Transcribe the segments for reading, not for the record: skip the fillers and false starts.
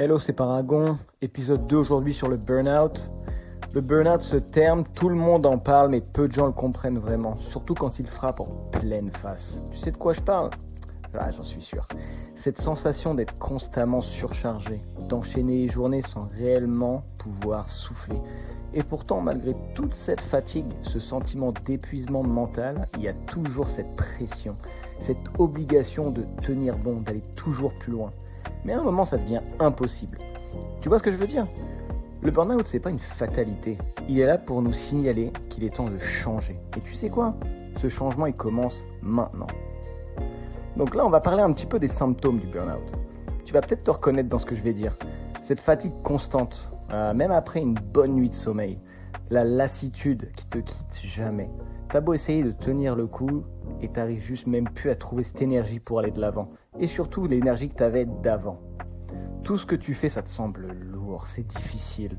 Hello, c'est Paragon, épisode 2 aujourd'hui sur le burn-out. Le burn-out, ce terme, tout le monde en parle, mais peu de gens le comprennent vraiment, surtout quand il frappe en pleine face. Tu sais de quoi je parle? Ah, j'en suis sûr. Cette sensation d'être constamment surchargé, d'enchaîner les journées sans réellement pouvoir souffler. Et pourtant, malgré toute cette fatigue, ce sentiment d'épuisement mental, il y a toujours cette pression, cette obligation de tenir bon, d'aller toujours plus loin. Mais à un moment, ça devient impossible. Tu vois ce que je veux dire? Le burn-out, c'est pas une fatalité. Il est là pour nous signaler qu'il est temps de changer. Et tu sais quoi? Ce changement, il commence maintenant. Donc là, on va parler un petit peu des symptômes du burn-out. Tu vas peut-être te reconnaître dans ce que je vais dire. Cette fatigue constante, même après une bonne nuit de sommeil. La lassitude qui te quitte jamais. T'as beau essayer de tenir le coup et t'arrives juste même plus à trouver cette énergie pour aller de l'avant. Et surtout, l'énergie que t'avais d'avant. Tout ce que tu fais, ça te semble lourd, c'est difficile.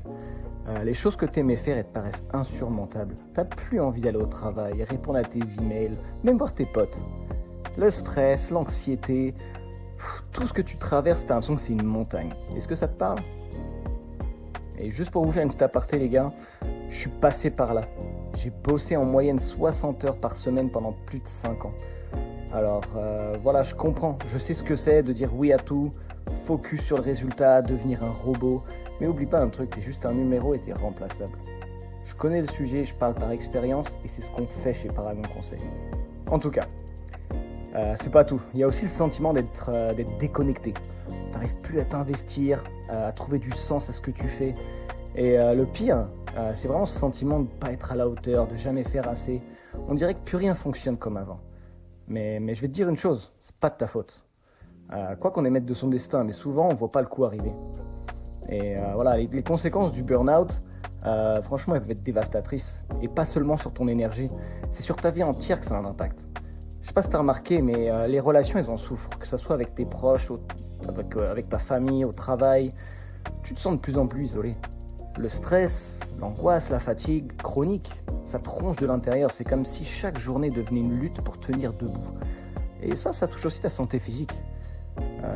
Les choses que t'aimais faire, elles te paraissent insurmontables. T'as plus envie d'aller au travail, répondre à tes emails, même voir tes potes. Le stress, l'anxiété, tout ce que tu traverses, t'as l'impression que c'est une montagne. Est-ce que ça te parle? Et juste pour vous faire une petite aparté, les gars, je suis passé par là. J'ai bossé en moyenne 60 heures par semaine pendant plus de 5 ans. Alors voilà, je comprends, je sais ce que c'est de dire oui à tout, focus sur le résultat, devenir un robot. Mais oublie pas un truc, t'es juste un numéro et t'es remplaçable. Je connais le sujet, je parle par expérience et c'est ce qu'on fait chez Paragon Conseil. En tout cas, c'est pas tout. Il y a aussi le sentiment d'être déconnecté. T'arrives plus à t'investir, à trouver du sens à ce que tu fais. Et le pire, c'est vraiment ce sentiment de ne pas être à la hauteur, de jamais faire assez. On dirait que plus rien fonctionne comme avant. Mais je vais te dire une chose, c'est pas de ta faute. Quoi qu'on est maître de son destin, mais souvent on voit pas le coup arriver. Et voilà, les conséquences du burn-out, franchement, elles peuvent être dévastatrices. Et pas seulement sur ton énergie, c'est sur ta vie entière que ça a un impact. Je sais pas si t'as remarqué, mais les relations, elles en souffrent. Que ça soit avec tes proches, avec ta famille, au travail, tu te sens de plus en plus isolé. Le stress, l'angoisse, la fatigue chronique, ça te ronge de l'intérieur. C'est comme si chaque journée devenait une lutte pour tenir debout. Et ça touche aussi ta santé physique.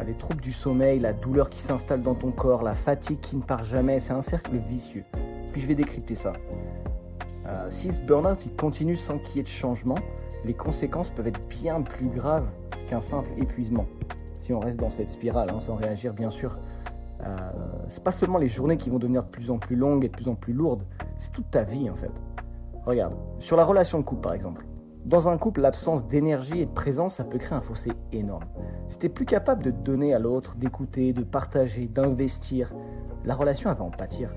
Les troubles du sommeil, la douleur qui s'installe dans ton corps, la fatigue qui ne part jamais, c'est un cercle vicieux. Puis je vais décrypter ça. Si ce burn-out il continue sans qu'il y ait de changement, les conséquences peuvent être bien plus graves qu'un simple épuisement. Si on reste dans cette spirale, sans réagir bien sûr. C'est pas seulement les journées qui vont devenir de plus en plus longues et de plus en plus lourdes, c'est toute ta vie en fait. Regarde, sur la relation de couple par exemple. Dans un couple, l'absence d'énergie et de présence, ça peut créer un fossé énorme. Si t'es plus capable de donner à l'autre, d'écouter, de partager, d'investir, la relation elle va en pâtir.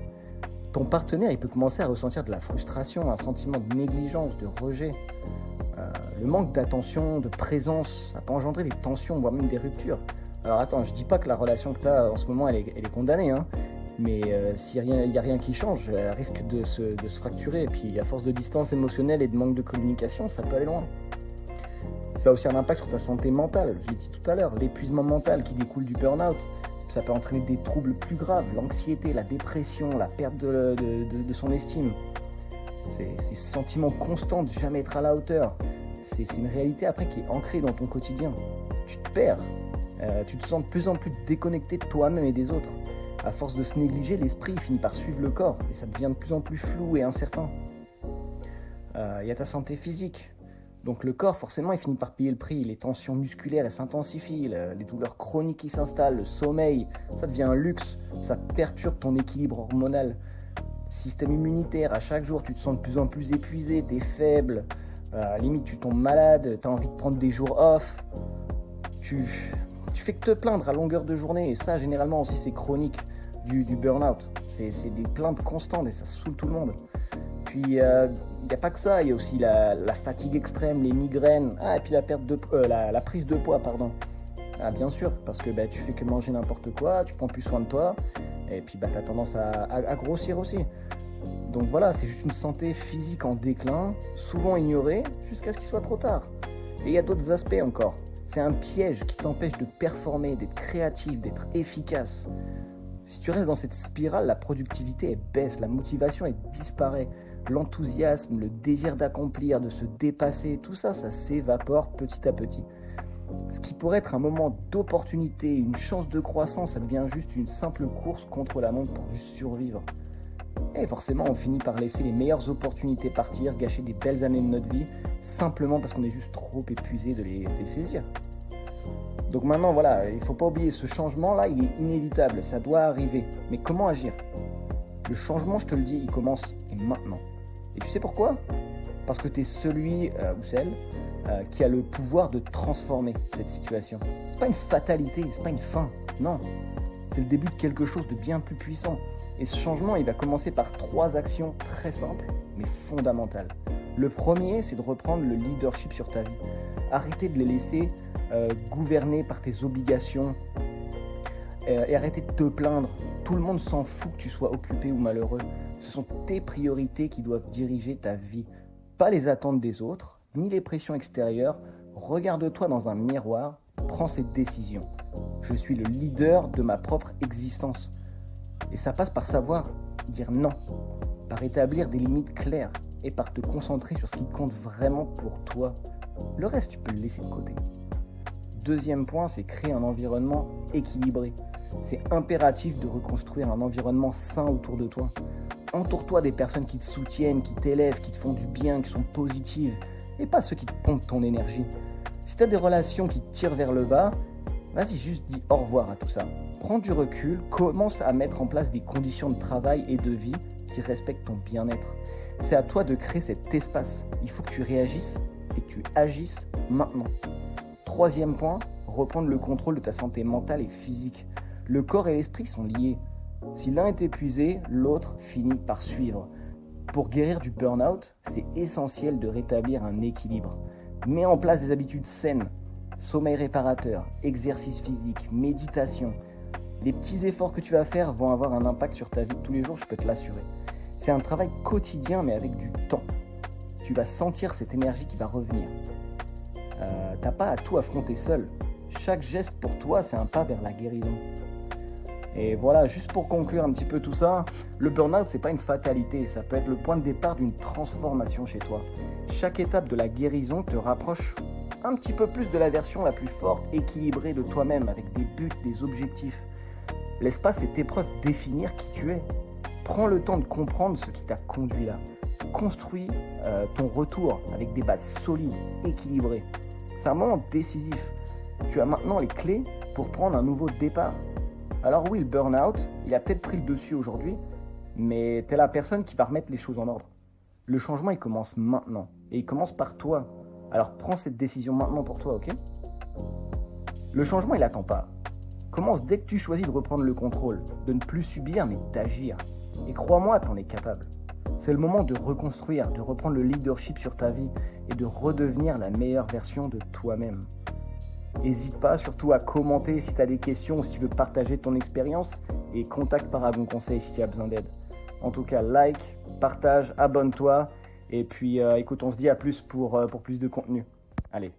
Ton partenaire, il peut commencer à ressentir de la frustration, un sentiment de négligence, de rejet. Le manque d'attention, de présence, ça peut engendrer des tensions, voire même des ruptures. Alors attends, je dis pas que la relation que tu as en ce moment, elle est condamnée, mais s'il n'y a rien qui change, elle risque de se fracturer. Et puis à force de distance émotionnelle et de manque de communication, ça peut aller loin. Ça a aussi un impact sur ta santé mentale, je l'ai dit tout à l'heure, l'épuisement mental qui découle du burn-out. Ça peut entraîner des troubles plus graves, l'anxiété, la dépression, la perte de son estime. Ces sentiments constants de jamais être à la hauteur. C'est une réalité après qui est ancrée dans ton quotidien. Tu te perds. Tu te sens de plus en plus déconnecté de toi-même et des autres. À force de se négliger, l'esprit finit par suivre le corps et ça devient de plus en plus flou et incertain. Y a ta santé physique. Donc le corps, forcément, il finit par payer le prix. Les tensions musculaires, elles s'intensifient, les douleurs chroniques qui s'installent, le sommeil, ça devient un luxe. Ça perturbe ton équilibre hormonal. Système immunitaire, à chaque jour, tu te sens de plus en plus épuisé, t'es faible. Limite, tu tombes malade, t'as envie de prendre des jours off. Tu fais que te plaindre à longueur de journée, et ça généralement aussi c'est chronique du burn-out. C'est des plaintes constantes et ça saoule tout le monde. Puis il n'y a pas que ça, il y a aussi la fatigue extrême, les migraines, et puis la prise de poids, pardon. Bien sûr, parce que tu fais que manger n'importe quoi, tu prends plus soin de toi, et puis tu as tendance à grossir aussi. Donc voilà, c'est juste une santé physique en déclin, souvent ignorée, jusqu'à ce qu'il soit trop tard. Et il y a d'autres aspects encore. C'est un piège qui t'empêche de performer, d'être créatif, d'être efficace. Si tu restes dans cette spirale, la productivité elle baisse, la motivation elle disparaît. L'enthousiasme, le désir d'accomplir, de se dépasser, tout ça, ça s'évapore petit à petit. Ce qui pourrait être un moment d'opportunité, une chance de croissance, ça devient juste une simple course contre la montre pour juste survivre. Et forcément, on finit par laisser les meilleures opportunités partir, gâcher des belles années de notre vie, simplement parce qu'on est juste trop épuisé de les saisir. Donc maintenant, voilà, il ne faut pas oublier, ce changement-là, il est inévitable, ça doit arriver. Mais comment agir? Le changement, je te le dis, il commence maintenant. Et tu sais pourquoi? Parce que tu es celui ou celle qui a le pouvoir de transformer cette situation. C'est pas une fatalité, c'est pas une fin, non. C'est le début de quelque chose de bien plus puissant. Et ce changement, il va commencer par 3 actions très simples, mais fondamentales. Le premier, c'est de reprendre le leadership sur ta vie. Arrêter de les laisser gouverner par tes obligations et arrêter de te plaindre. Tout le monde s'en fout que tu sois occupé ou malheureux. Ce sont tes priorités qui doivent diriger ta vie, pas les attentes des autres, ni les pressions extérieures. Regarde-toi dans un miroir, prends cette décision. Je suis le leader de ma propre existence. Et ça passe par savoir dire non, par établir des limites claires et par te concentrer sur ce qui compte vraiment pour toi. Le reste, tu peux le laisser de côté. Deuxième point, c'est créer un environnement équilibré. C'est impératif de reconstruire un environnement sain autour de toi. Entoure-toi des personnes qui te soutiennent, qui t'élèvent, qui te font du bien, qui sont positives, et pas ceux qui te pompent ton énergie. Si tu as des relations qui te tirent vers le bas, vas-y, juste dis au revoir à tout ça. Prends du recul, commence à mettre en place des conditions de travail et de vie qui respectent ton bien-être. C'est à toi de créer cet espace. Il faut que tu réagisses et que tu agisses maintenant. Troisième point, reprendre le contrôle de ta santé mentale et physique. Le corps et l'esprit sont liés. Si l'un est épuisé, l'autre finit par suivre. Pour guérir du burn-out, c'est essentiel de rétablir un équilibre. Mets en place des habitudes saines, sommeil réparateur, exercice physique, méditation. Les petits efforts que tu vas faire vont avoir un impact sur ta vie de tous les jours, je peux te l'assurer. C'est un travail quotidien mais avec du temps. Tu vas sentir cette énergie qui va revenir. T'as pas à tout affronter seul. Chaque geste pour toi, c'est un pas vers la guérison. Et voilà, juste pour conclure un petit peu tout ça, le burn-out, c'est pas une fatalité, ça peut être le point de départ d'une transformation chez toi. Chaque étape de la guérison te rapproche un petit peu plus de la version la plus forte, équilibrée de toi-même, avec des buts, des objectifs. Laisse pas cette épreuve définir qui tu es. Prends le temps de comprendre ce qui t'a conduit là. Construis ton retour avec des bases solides, équilibrées. C'est un moment décisif. Tu as maintenant les clés pour prendre un nouveau départ. Alors oui, le burn-out, il a peut-être pris le dessus aujourd'hui, mais t'es la personne qui va remettre les choses en ordre. Le changement, il commence maintenant. Et il commence par toi. Alors prends cette décision maintenant pour toi, ok? Le changement, il n'attend pas. Commence dès que tu choisis de reprendre le contrôle, de ne plus subir, mais d'agir. Et crois-moi, t'en es capable. C'est le moment de reconstruire, de reprendre le leadership sur ta vie et de redevenir la meilleure version de toi-même. N'hésite pas surtout à commenter si tu as des questions ou si tu veux partager ton expérience et contacte Paragon Conseil si tu as besoin d'aide. En tout cas, like, partage, abonne-toi et puis écoute, on se dit à plus pour plus de contenu. Allez.